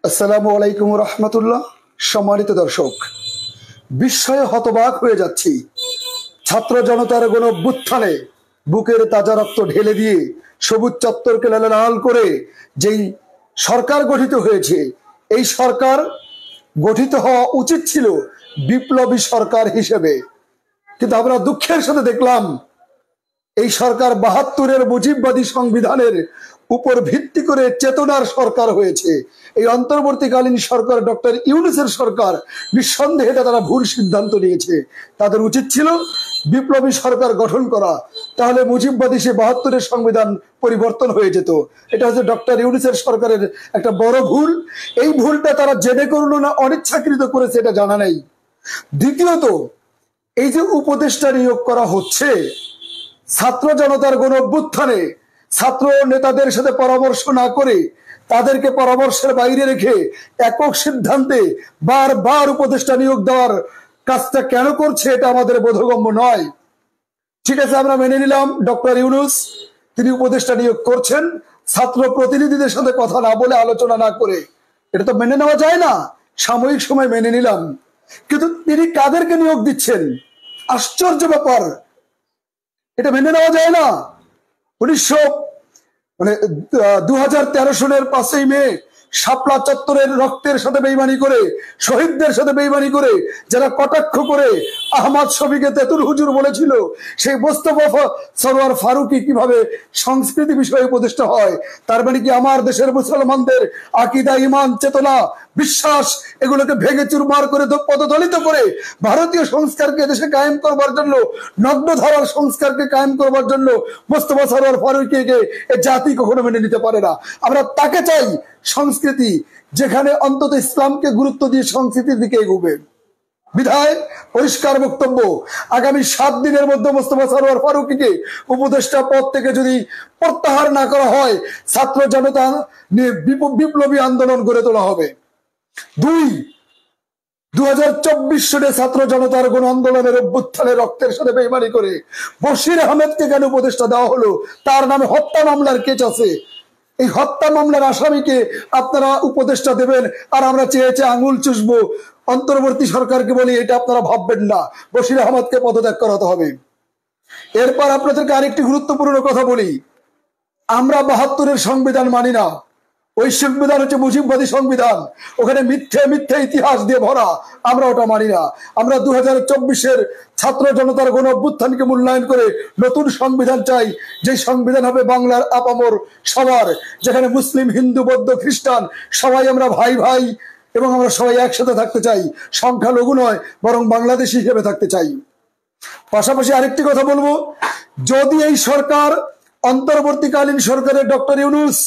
আসসালামু আলাইকুম রহমতুল্লাহ। সম্মানিত দর্শক, বিস্ময়ে হতবাক হয়ে যাচ্ছি। ছাত্র জনতার গণ অভ্যুত্থানে বুকের তাজা রক্ত ঢেলে দিয়ে সবুজ চত্বরকে লাল করে যেই সরকার গঠিত হয়েছে, এই সরকার গঠিত হওয়া উচিত ছিল বিপ্লবী সরকার হিসেবে, কিন্তু আমরা দুঃখের সাথে দেখলাম এই সরকার ৭২-এর মুজিববাদী সংবিধানের উপর ভিত্তি করে চেতনার সরকার হয়েছে। এই অন্তর্বর্তীকালীন সরকার ডক্টর ইউনূসের সরকার, নিঃসন্দেহে তারা ভুল সিদ্ধান্ত নিয়েছে। তাদের উচিত ছিল বিপ্লবী সরকার গঠন করা, তাহলে মুজিববাদী সে ৭২-এর সংবিধান পরিবর্তন হয়ে যেত। এটা হচ্ছে ডক্টর ইউনূসের সরকারের একটা বড় ভুল। এই ভুলটা তারা জেনে করলো না অনিচ্ছাকৃত করেছে, এটা জানা নেই। দ্বিতীয়ত, এই যে উপদেষ্টা নিয়োগ করা হচ্ছে, ছাত্র জনতার গণ অভ্যুত্থানে ছাত্র নেতাদের সাথে পরামর্শ না করে, তাদেরকে পরামর্শের বাইরে রেখে একক সিদ্ধান্তে বারবার উপদেষ্টা নিয়োগ দেওয়ার কাজটা কেন করছে, এটা আমাদের বোধগম্য নয়। ঠিক আছে, আমরা মেনে নিলাম ডক্টর ইউনূস তিনি উপদেষ্টা নিয়োগ করছেন ছাত্র প্রতিনিধিদের সাথে কথা না বলে, আলোচনা না করে। এটা তো মেনে নেওয়া যায় না, সাময়িক সময় মেনে নিলাম, কিন্তু তিনি কাদেরকে নিয়োগ দিচ্ছেন? আশ্চর্য ব্যাপার, এটা মেনে নেওয়া যায় না। 2013 সনের 5ই মে শাপলা চত্বরের রক্তের সাথে বেইমানি করে, শহীদদের সাথে বেইমানি করে, যারা কটাক্ষ করে আহমদ শফীকে তেতুল হুজুর বলেছিল, সেই মোস্তফা সরোয়ার ফারুকী কিভাবে সংস্কৃতি বিষয়ে উপদেষ্টা হয়? তার মানে কি আমার দেশের মুসলমানদের আকীদা, ঈমান, চেতনা, বিশ্বাস এগুলোকে ভেঙে চুরমার করে পদদলিত করে ভারতীয় সংস্কারকে দেশে কায়েম করবার জন্য, নগ্ন ধারার সংস্কারকে কায়েম করবার জন্য মোস্তফা সরোয়ার ফারুকীকে এ জাতি কখনো মেনে নিতে পারে না। আমরা তাকে চাই সংস্কৃতি, যেখানে অন্তত ইসলামকে গুরুত্ব দিয়ে সংস্কৃতির দিকে এগোবে। বিধায় পরিষ্কার বক্তব্য, আগামী 7 দিনের মধ্যে মোস্তফা সরোয়ার ফারুকীকে উপদেষ্টা পদ থেকে যদি প্রত্যাহার না করা হয়, ছাত্র জনতা নিয়ে বিপ্লবী আন্দোলন গড়ে তোলা হবে। 2024 সনে ছাত্র জনতার গণ আন্দোলনের অভ্যুত্থানে রক্তের সাথে বেইমানি করে বশির আহমেদকে কেন উপদেষ্টা দেওয়া হলো? তার নামে হত্যা মামলার কেস আছে। এই হত্যা মামলার আসামিকে আপনারা উপদেষ্টা দেবেন, আর আমরা চেয়েছে আঙুল চুষবো। অন্তর্বর্তী সরকারকে বলি, এটা আপনারা ভাববেন না, বশির আহমদকে পদত্যাগ করাতে হবে। এরপর আপনাদেরকে আরেকটি গুরুত্বপূর্ণ কথা বলি, আমরা ৭২-এর সংবিধান মানি না। ওই সংবিধান হচ্ছে মুজিববাদী সংবিধান, ওখানে মিথ্যে মিথ্যে ইতিহাস দিয়ে ভরা, আমরা ওটা মানি না। আমরা 2024-এর ছাত্র জনতার গণ অভ্যুত্থানকে মূল্যায়ন করে নতুন সংবিধান চাই, যে সংবিধান হবে বাংলার আপামর সবার, যেখানে মুসলিম, হিন্দু, বৌদ্ধ, খ্রিস্টান সবাই আমরা ভাই ভাই, এবং আমরা সবাই একসাথে থাকতে চাই, সংখ্যালঘু নয় বরং বাংলাদেশী হিসেবে থাকতে চাই। পাশাপাশি আরেকটি কথা বলবো, যদি এই সরকার, অন্তর্বর্তীকালীন সরকারের ডক্টর ইউনূস